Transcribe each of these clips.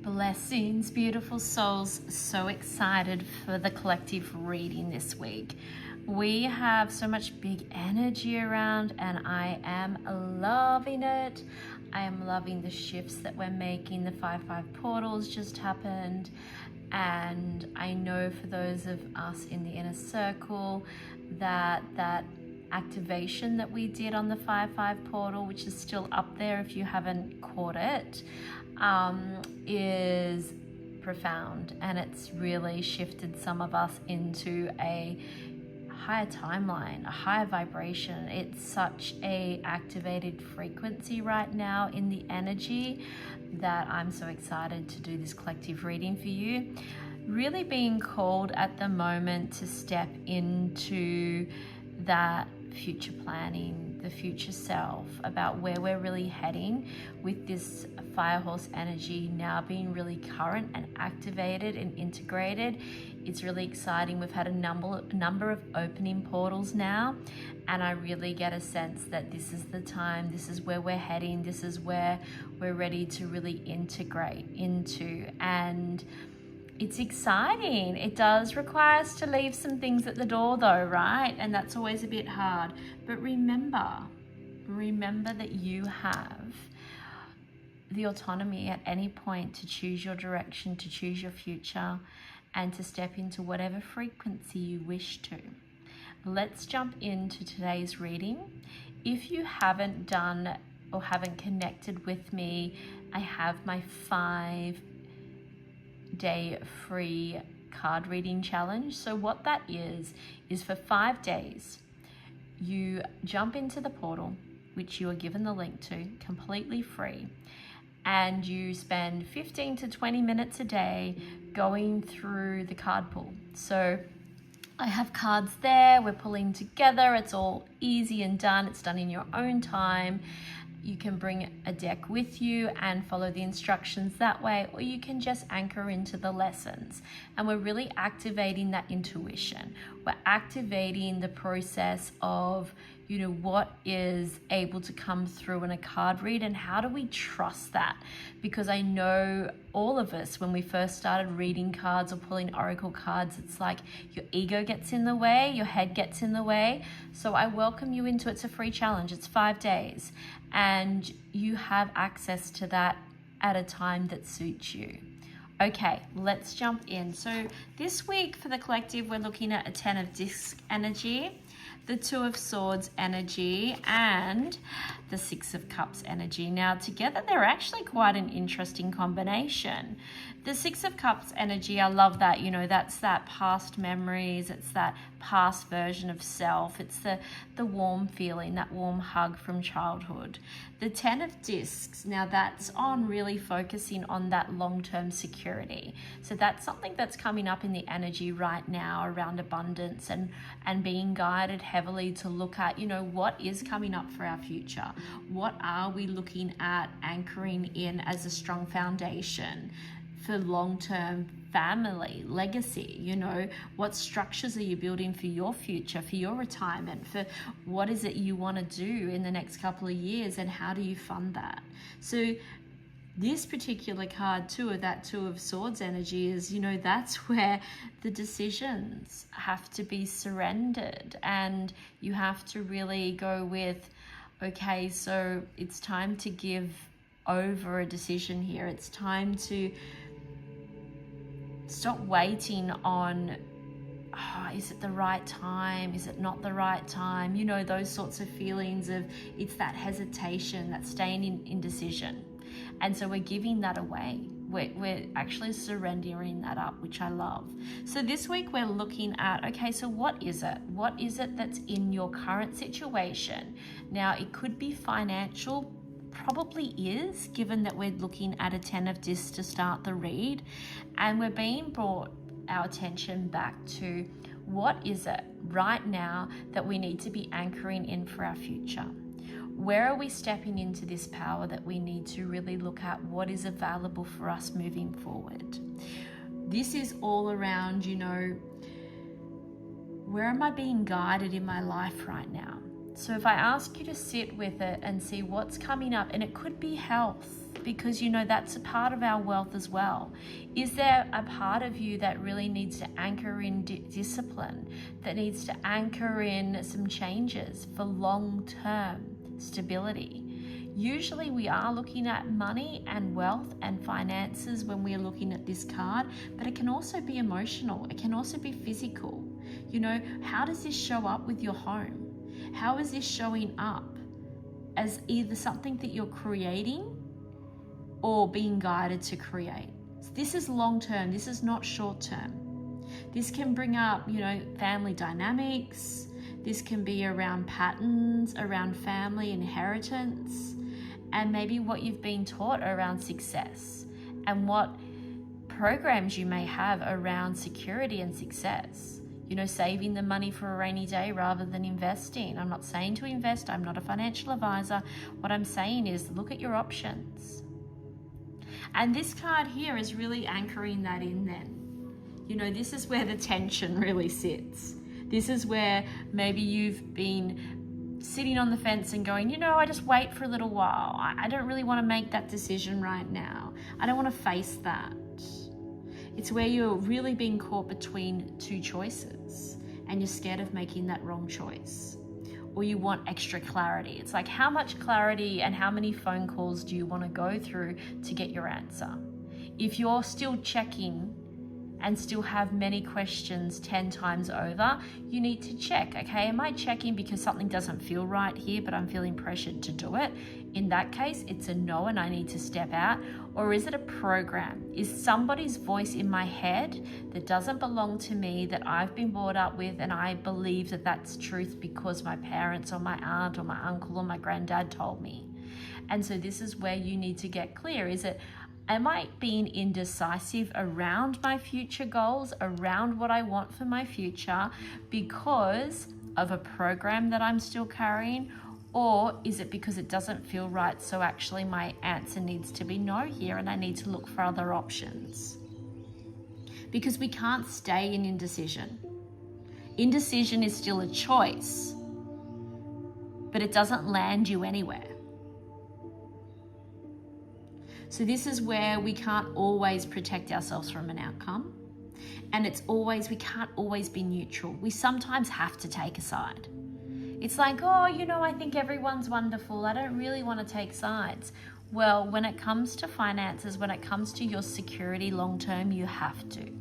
Blessings, beautiful souls. So excited for the collective reading this week. We have so much big energy around and I am loving it. I am loving the shifts that we're making. The 5-5 portals just happened. And I know for those of us in the inner circle that activation that we did on the 5-5 portal, which is still up there if you haven't caught it, is profound, and it's really shifted some of us into a higher timeline, a higher vibration. It's such a activated frequency right now in the energy that I'm so excited to do this collective reading for you. Really being called at the moment to step into that future planning, the future self, about where we're really heading with this fire horse energy now being really current and activated and integrated. It's really exciting. We've had a number of opening portals now, and I really get a sense that this is the time, this is where we're heading, this is where we're ready to really integrate into. And it's exciting. It does require us to leave some things at the door though, right? And that's always a bit hard. But remember that you have the autonomy at any point to choose your direction, to choose your future, and to step into whatever frequency you wish to. Let's jump into today's reading. If you haven't done or haven't connected with me, I have my 5-day free card reading challenge. So what that is for 5 days, you jump into the portal, which you are given the link to, completely free, and you spend 15 to 20 minutes a day going through the card pool. So I have cards there, we're pulling together, it's all easy and done, it's done in your own time. You can bring a deck with you and follow the instructions that way, or you can just anchor into the lessons. And we're really activating that intuition. We're activating the process of, what is able to come through in a card read, and how do we trust that? Because I know all of us, when we first started reading cards or pulling oracle cards, it's like your ego gets in the way, your head gets in the way. So I welcome you into it. It's a free challenge. It's 5 days, and you have access to that at a time that suits you. Okay, let's jump in. So this week for the collective, we're looking at a 10 of disc energy, the 2 of swords energy, and the 6 of cups energy. Now together they're actually quite an interesting combination. The 6 of cups energy, I love that, that's that past memories, it's that past version of self, it's the warm feeling, that warm hug from childhood. The 10 of discs, now that's on really focusing on that long-term security. So that's something that's coming up in the energy right now around abundance and being guided heavily to look at, what is coming up for our future? What are we looking at anchoring in as a strong foundation for long-term family legacy? What structures are you building for your future, for your retirement, for what is it you want to do in the next couple of years, and how do you fund that? So this particular card too, of that 2 of swords energy, is that's where the decisions have to be surrendered, and you have to really go with, okay, so it's time to give over a decision here. It's time to stop waiting on, is it the right time? Is it not the right time? Those sorts of feelings of, it's that hesitation, that staying in indecision. And so we're giving that away. We're actually surrendering that up, which I love. So this week we're looking at, okay, so what is it? What is it that's in your current situation? Now it could be financial, probably is, given that we're looking at a 10 of discs to start the read, and we're being brought our attention back to, what is it right now that we need to be anchoring in for our future? Where are we stepping into this power that we need to really look at what is available for us moving forward? This is all around, where am I being guided in my life right now? So if I ask you to sit with it and see what's coming up, and it could be health, because you know that's a part of our wealth as well. Is there a part of you that really needs to anchor in discipline, that needs to anchor in some changes for long-term stability? Usually we are looking at money and wealth and finances when we're looking at this card, but it can also be emotional. It can also be physical. You know, how does this show up with your home? How is this showing up as either something that you're creating or being guided to create? So this is long term. This is not short term. This can bring up, you know, family dynamics. This can be around patterns, around family inheritance, and maybe what you've been taught around success and what programs you may have around security and success. You know, saving the money for a rainy day rather than investing. I'm not saying to invest. I'm not a financial advisor. What I'm saying is look at your options. And this card here is really anchoring that in then. You know, this is where the tension really sits. This is where maybe you've been sitting on the fence and going, you know, I just wait for a little while. I don't really want to make that decision right now. I don't want to face that. It's where you're really being caught between two choices and you're scared of making that wrong choice. Or you want extra clarity. It's like, how much clarity and how many phone calls do you want to go through to get your answer? If you're still checking and still have many questions 10 times over, you need to check, okay? Am I checking because something doesn't feel right here, but I'm feeling pressured to do it? In that case, it's a no and I need to step out. Or is it a program? Is somebody's voice in my head that doesn't belong to me, that I've been brought up with, and I believe that that's truth because my parents or my aunt or my uncle or my granddad told me? And so this is where you need to get clear. Is it, am I being indecisive around my future goals, around what I want for my future because of a program that I'm still carrying? Or is it because it doesn't feel right, so actually my answer needs to be no here and I need to look for other options? Because we can't stay in indecision. Indecision is still a choice, but it doesn't land you anywhere. So this is where we can't always protect ourselves from an outcome. And we can't always be neutral. We sometimes have to take a side. It's like, oh, you know, I think everyone's wonderful. I don't really want to take sides. Well, when it comes to finances, when it comes to your security long term, you have to.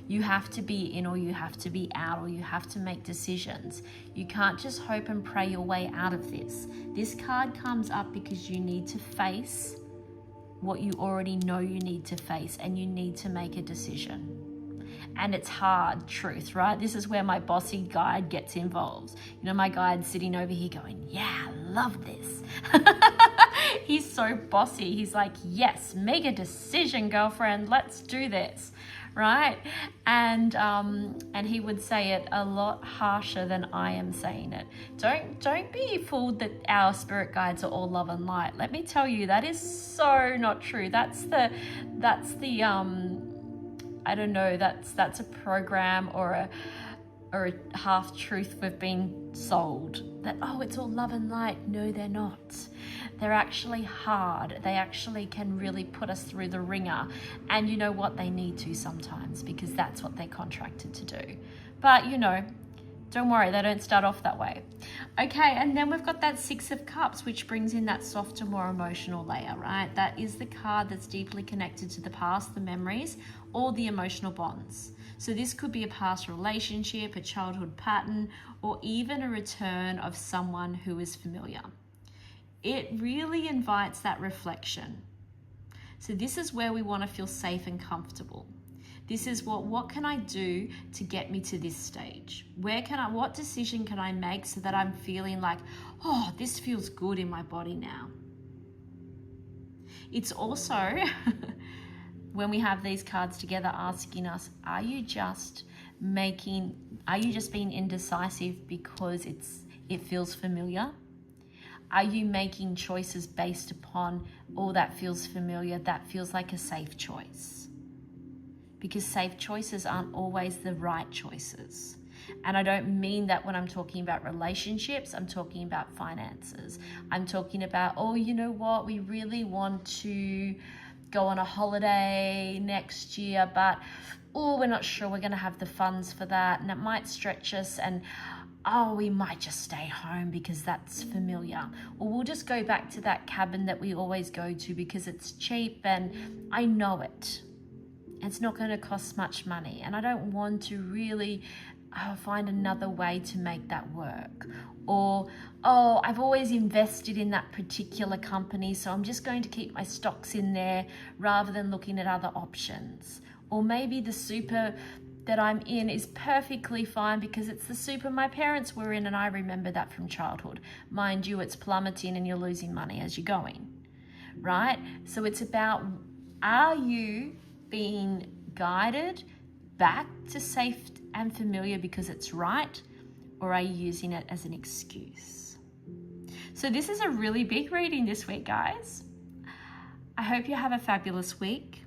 You have to be in or you have to be out, or you have to make decisions. You can't just hope and pray your way out of this. This card comes up because you need to face what you already know you need to face, and you need to make a decision. And it's hard truth, right? This is where my bossy guide gets involved. You know, my guide's sitting over here going, yeah, I love this. He's so bossy. He's like, yes, make a decision, girlfriend. Let's do this, right? And he would say it a lot harsher than I am saying it. Don't be fooled that our spirit guides are all love and light. Let me tell you, that is so not true. That's the I don't know, that's a program or a half truth we've been sold, that, oh, it's all love and light. No, they're not. They're actually hard. They actually can really put us through the ringer. And you know what? They need to sometimes, because that's what they're contracted to do. But, you know, don't worry, they don't start off that way. Okay, and then we've got that Six of Cups, which brings in that softer, more emotional layer, right? That is the card that's deeply connected to the past, the memories, or the emotional bonds. So this could be a past relationship, a childhood pattern, or even a return of someone who is familiar. It really invites that reflection. So this is where we want to feel safe and comfortable. This is what can I do to get me to this stage? What decision can I make so that I'm feeling like, oh, this feels good in my body now? It's also, when we have these cards together, asking us, are you just being indecisive because it feels familiar? Are you making choices based upon, oh, that feels familiar, that feels like a safe choice? Because safe choices aren't always the right choices. And I don't mean that when I'm talking about relationships, I'm talking about finances. I'm talking about, oh, you know what, we really want to go on a holiday next year, but oh, we're not sure we're going to have the funds for that, and it might stretch us, and oh, we might just stay home because that's familiar, or we'll just go back to that cabin that we always go to because it's cheap and I know it. It's not going to cost much money, and I don't want to really find another way to make that work. Or, oh, I've always invested in that particular company, so I'm just going to keep my stocks in there rather than looking at other options. Or maybe the super that I'm in is perfectly fine because it's the super my parents were in, and I remember that from childhood. Mind you, it's plummeting and you're losing money as you're going, right? So it's about, are you being guided back to safe and familiar because it's right, or are you using it as an excuse? So this is a really big reading this week, guys. I hope you have a fabulous week.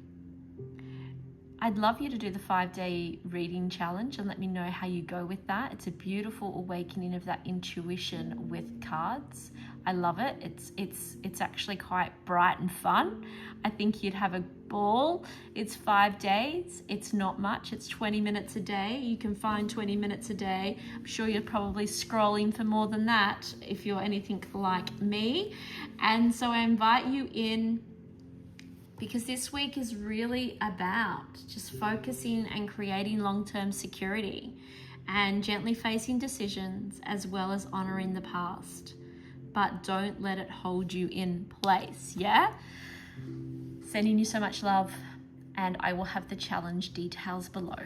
I'd love you to do the 5-day reading challenge and let me know how you go with that. It's a beautiful awakening of that intuition with cards. I love it. It's actually quite bright and fun. I think you'd have a ball. It's 5 days. It's not much. It's 20 minutes a day. You can find 20 minutes a day. I'm sure you're probably scrolling for more than that if you're anything like me. And so I invite you in, because this week is really about just focusing and creating long-term security and gently facing decisions as well as honoring the past. But don't let it hold you in place, yeah? Sending you so much love, and I will have the challenge details below.